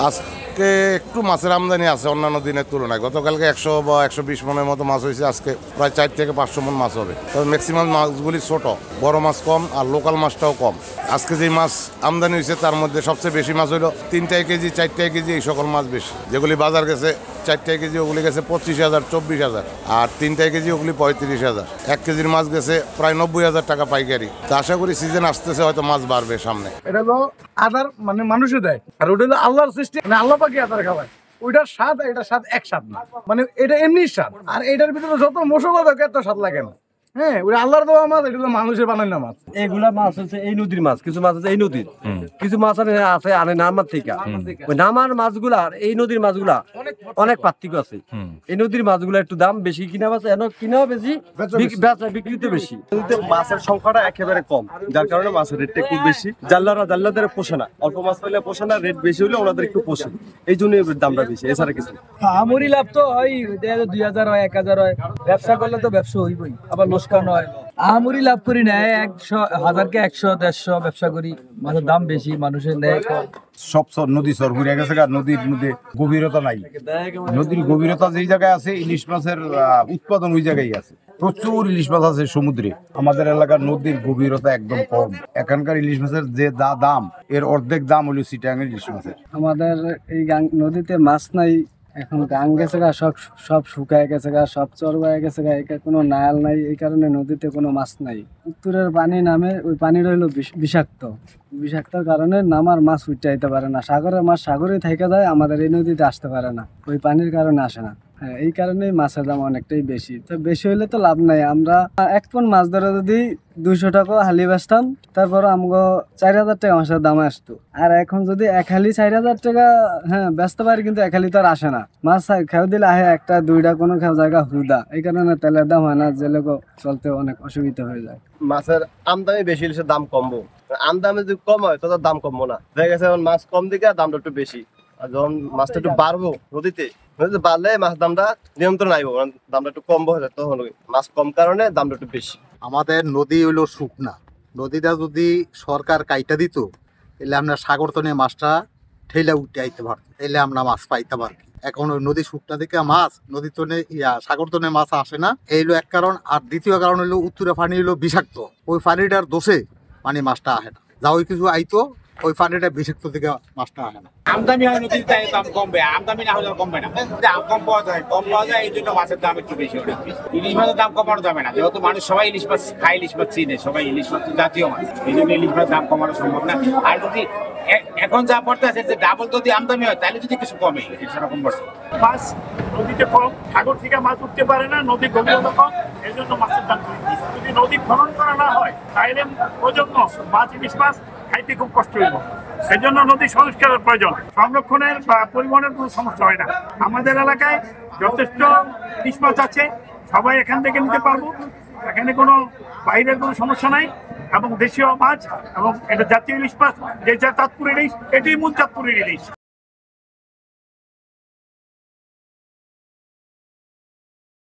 আজকে একটু মাছের আমদানি আছে অন্যান্য দিনের তুলনায়। গতকালকে 100 বা 120 মনের মতো মাছ হয়েছে, আজকে প্রায় 4 থেকে 500 মন মাছ হবে। তবে ম্যাক্সিমাম মাছগুলি ছোট, বড় মাছ কম আর লোকাল মাছটাও কম। আজকে যে মাছ আমদানি হয়েছে তার মধ্যে সবচেয়ে বেশি মাছ হলো 3 কেজি 4 কেজি এই সকল মাছ বেশি। যেগুলি বাজার গেছে 4 কেজি ওগুলি গেছে 25,000 24,000, আর 3 কেজি ওগুলি 35,000। 1 কেজির মাছ গেছে প্রায় 90,000 টাকা পাইকারি। তো আশা করি সিজন আসতেছে, হয়তো মাছ বাড়বে সামনে। এটা হলো আদার মানে মানুষে দেয়, আর ওটা হলো আল্লাহর সৃষ্টি, মানে আল্লাহ পাকি আদার খাওয়ায়। ওইটার স্বাদ এটার স্বাদ এক স্বাদ না, মানে এটা এমনি স্বাদ। আর এটার ভিতরে যত মশলা থাকে এত স্বাদ লাগে না। হ্যাঁ, ওই আল্লাহর দেওয়া মাছ, এটা হলো মানুষের বানানো মাছ। এগুলা মাছ হচ্ছে এই নদীর মাছ, কিছু মাছ আছে এই নদীর, কিছু মাছ আছে আনে নামার থেকে। ওই নামার মাছগুলা আর এই নদীর মাছগুলা অনেক পার্থক্য আছে। এই নদীর মাছগুলা একটু দাম বেশি, কিনা বেচা কিনাও বেশি, বেচা বিক্রিতে বেশি। মাছের সংখ্যাটা একেবারে কম, যার কারণে মাছের রেটটা একটু বেশি। জাল্লাদের পোষে না, অল্প মাছ পেলে পোষে না, রেট বেশি হলে ওনাদের একটু পোষে, এই জন্য দামটা বেশি, এছাড়া কিছু। আমরি লাভ তো হয় 2000 হয় 1000 হয়, ব্যবসা করলে তো ব্যবসা হইবই, আবার লোকসান হয়। আমরি লাভ করি না, 100,000 কে 100 150 ব্যবসা করি। মাছের দাম বেশি, মানুষের নেয় কম। সব নদী সর ঘুরে গেছে, নদীর মধ্যে গভীরতা নাই। নদীর গভীরতা যেই জায়গায় আছে ইলিশ মাছের উৎপাদন ওই জায়গায় আছে। প্রচুর ইলিশ মাছ আছে সমুদ্রে। আমাদের এলাকার নদীর গভীরতা একদম কম। এখানকার ইলিশ মাছের যে দাম, এর অর্ধেক দাম হলো চিটাগাং ইলিশ মাছের। আমাদের এই নদীতে মাছ নাই, এখন গাং গেছে গা, সব শুকায় গেছে গা, সব চরবায় গেছে গা, কোনো নায়াল নাই, এই কারণে নদীতে কোনো মাছ নাই। উত্তরের পানি নামে, ওই পানি রইল বিষাক্তর কারণে নামার মাছ উঠতে আইতে পারে না। সাগরের মাছ সাগরে থেকে যায়, আমাদের এই নদীতে আসতে পারে না, ওই পানির কারণে আসে না। হ্যাঁ, এই কারণেই মাছের দাম অনেকটাই বেশি। তো বেশি হইলে তো লাভ নাই। আমরা 1 পন মাছ ধরে যদি 200 টাকা হালি বেচতাম, তারপর আমগো 4,000 টাকা মাছের দাম আসতো। আর এখন যদি 1 হালি 4,000 টাকা হ্যাঁ বেচতে পারি, কিন্তু 1 হালি তো আর আসে না। মাছ খেয়ে দিলে আহে 1টা 2টা, কোনো খেয়ে জায়গা হুদা। এই কারণে তেলের দাম হয় না, জেলে চলতে অনেক অসুবিধা হয়ে যায়। মাছের আমদানি বেশি হলে দাম কমবো, আমদানি যদি কম হয় তো দাম কমবো না। দেখা গেছে এখন মাছ কম দিকে দামটা একটু বেশি, আর যখন মাছটা একটু বাড়বো নদীতে বাড়লে মাছ দামটা নিয়ন্ত্রণ আইব, দামটা একটু কম হয়ে যায়, তখন মাছ কম কারণে দামটা একটু বেশি। আমাদের নদী হইলো শুকনা, নদীটা যদি সরকার কাইটা দিত তাহলে আমরা সাগর তনে মাছটা ঠেলে উঠে আইতে পারতাম, তাহলে আমরা মাছ পাইতে পারতাম। এখন ওই নদী শুকনা থেকে মাছ নদী তনে সাগর তনে মাছ আসে না, এই হলো এক কারণ। আর দ্বিতীয় কারণ হলো উত্তরে পানি হলো বিষাক্ত, ওই পানিটার দোষে মানে মাছটা আসে না। যা ওই কিছু আইতো ওই পানিটা বিষাক্ত থেকে মাছটা আসে না। আমদানি হয় নদীর তাই দাম কমবে, আমদানি না হলে কমবে না। দাম কম পাওয়া যায়, এই জন্য মাছের দাম একটু বেশি ওঠে। ইলিশ মাছের দাম কমানো যাবে না, যেহেতু মানুষ সবাই ইলিশ মাছ খায়, ইলিশ মাছ চিনে, সবাই ইলিশ মাছ জাতীয় মাছ, এই জন্য ইলিশ মাছের দাম কমানো সম্ভব না। আর যদি এখন যা পড়তে আছে যে ডাবল যদি আমদানি হয়, তাহলে যদি কিছু কমে, সেরকম পড়ছে। মাছ নদীতে কম, সাগর থেকে মাছ উঠতে পারে না, নদীর গভীরতা কম, এই জন্য মাছের দাম বেশি। যদি নদী খনন করা না হয় তাহলে প্রজন্ম মাছ ইলিশ মাছ খাইতে খুব কষ্ট হইব। সেই জন্য নদী সংস্কারের প্রয়োজন। সংরক্ষণের বা পরিবহনের কোনো সমস্যা হয় না। আমাদের এলাকায় যথেষ্ট ইলিশ মাছ আছে, সবাই এখান থেকে নিতে পারবো, এখানে কোনো বাইরের কোনো সমস্যা নাই। এবং দেশীয় মাছ, এবং এটা জাতীয় ইলিশ মাছ, যে চাঁদপুর ইলিশ, এটাই মূল চাঁদপুরের ইলিশ।